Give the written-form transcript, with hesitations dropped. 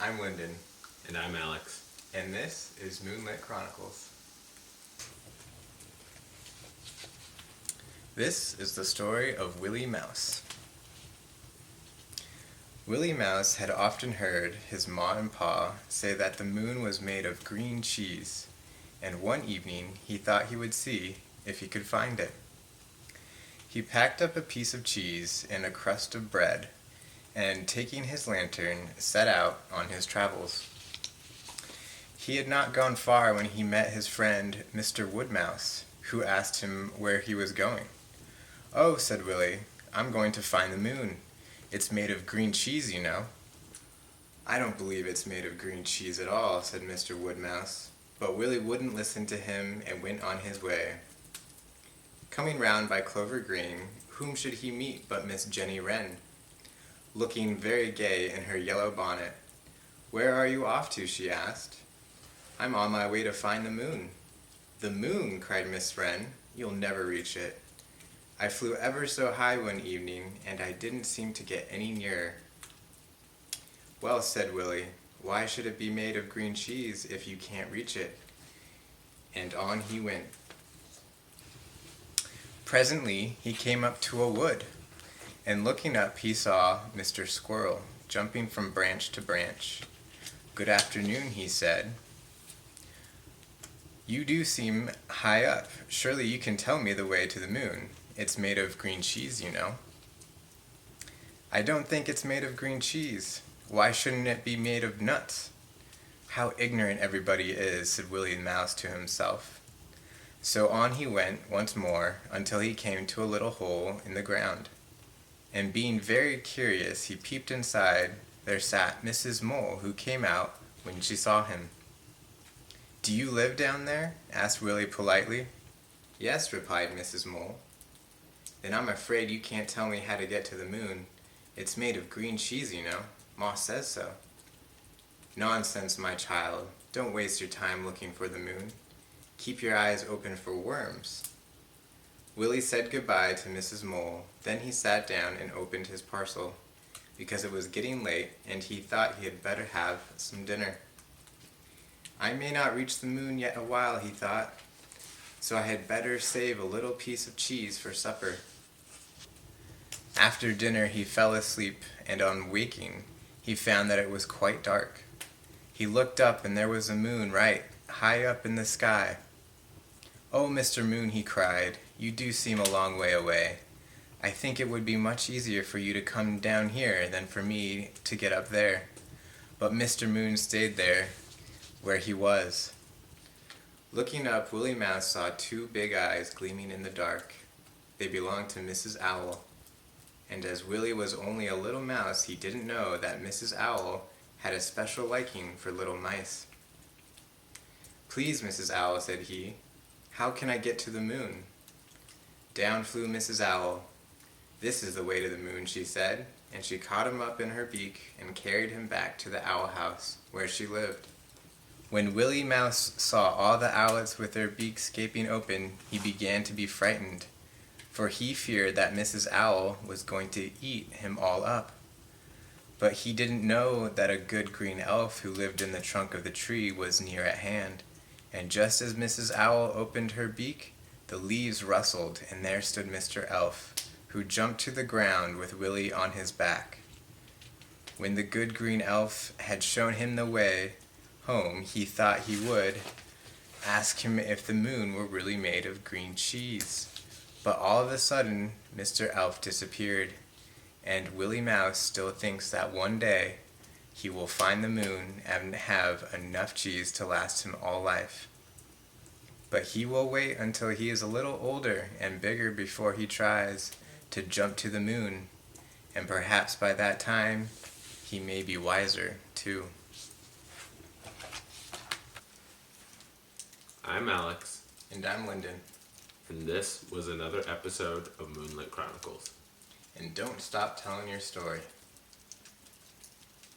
I'm Lyndon. And I'm Alex. And this is Moonlit Chronicles. This is the story of Willie Mouse. Willie Mouse had often heard his ma and pa say that the moon was made of green cheese, and one evening he thought he would see if he could find it. He packed up a piece of cheese and a crust of bread, and taking his lantern, set out on his travels. He had not gone far when he met his friend Mr. Woodmouse, who asked him where he was going. "Oh," said Willie, "I'm going to find the moon. It's made of green cheese, you know." "I don't believe it's made of green cheese at all," said Mr. Woodmouse, but Willie wouldn't listen to him and went on his way. Coming round by Clover Green, whom should he meet but Miss Jenny Wren, looking very gay in her yellow bonnet. "Where are you off to?" she asked. "I'm on my way to find the moon." "The moon!" cried Miss Wren. "You'll never reach it. I flew ever so high one evening, and I didn't seem to get any nearer." "Well," said Willie, "why should it be made of green cheese if you can't reach it?" And on he went. Presently he came up to a wood, and looking up he saw Mr. Squirrel jumping from branch to branch. "Good afternoon," he said. "You do seem high up. Surely you can tell me the way to the moon. It's made of green cheese, you know." "I don't think it's made of green cheese. Why shouldn't it be made of nuts?" "How ignorant everybody is," said Willie the Mouse to himself. So on he went once more until he came to a little hole in the ground. And being very curious, he peeped inside. There sat Mrs. Mole, who came out when she saw him. "Do you live down there?" asked Willie politely. "Yes," replied Mrs. Mole. "Then I'm afraid you can't tell me how to get to the moon. It's made of green cheese, you know. Ma says so." "Nonsense, my child. Don't waste your time looking for the moon. Keep your eyes open for worms." Willie said goodbye to Mrs. Mole. Then he sat down and opened his parcel, because it was getting late and he thought he had better have some dinner. "I may not reach the moon yet awhile," he thought, "so I had better save a little piece of cheese for supper." After dinner he fell asleep, and on waking he found that it was quite dark. He looked up, and there was the moon right high up in the sky. "Oh, Mr. Moon," he cried, "you do seem a long way away. I think it would be much easier for you to come down here than for me to get up there." But Mr. Moon stayed there where he was. Looking up, Willie Mouse saw two big eyes gleaming in the dark. They belonged to Mrs. Owl. And as Willie was only a little mouse, he didn't know that Mrs. Owl had a special liking for little mice. "Please, Mrs. Owl," said he, "how can I get to the moon?" Down flew Mrs. Owl. "This is the way to the moon," she said, and she caught him up in her beak and carried him back to the owl house where she lived. When Willie Mouse saw all the owlets with their beaks gaping open, he began to be frightened, for he feared that Mrs. Owl was going to eat him all up. But he didn't know that a good green elf who lived in the trunk of the tree was near at hand, and just as Mrs. Owl opened her beak, the leaves rustled, and there stood Mr. Elf, who jumped to the ground with Willie on his back. When the good green elf had shown him the way home, he thought he would ask him if the moon were really made of green cheese. But all of a sudden Mr. Elf disappeared, and Willie Mouse still thinks that one day he will find the moon and have enough cheese to last him all life. But he will wait until he is a little older and bigger before he tries to jump to the moon, and perhaps by that time he may be wiser too. I'm Alex. And I'm Lyndon. And this was another episode of Moonlit Chronicles. And don't stop telling your story.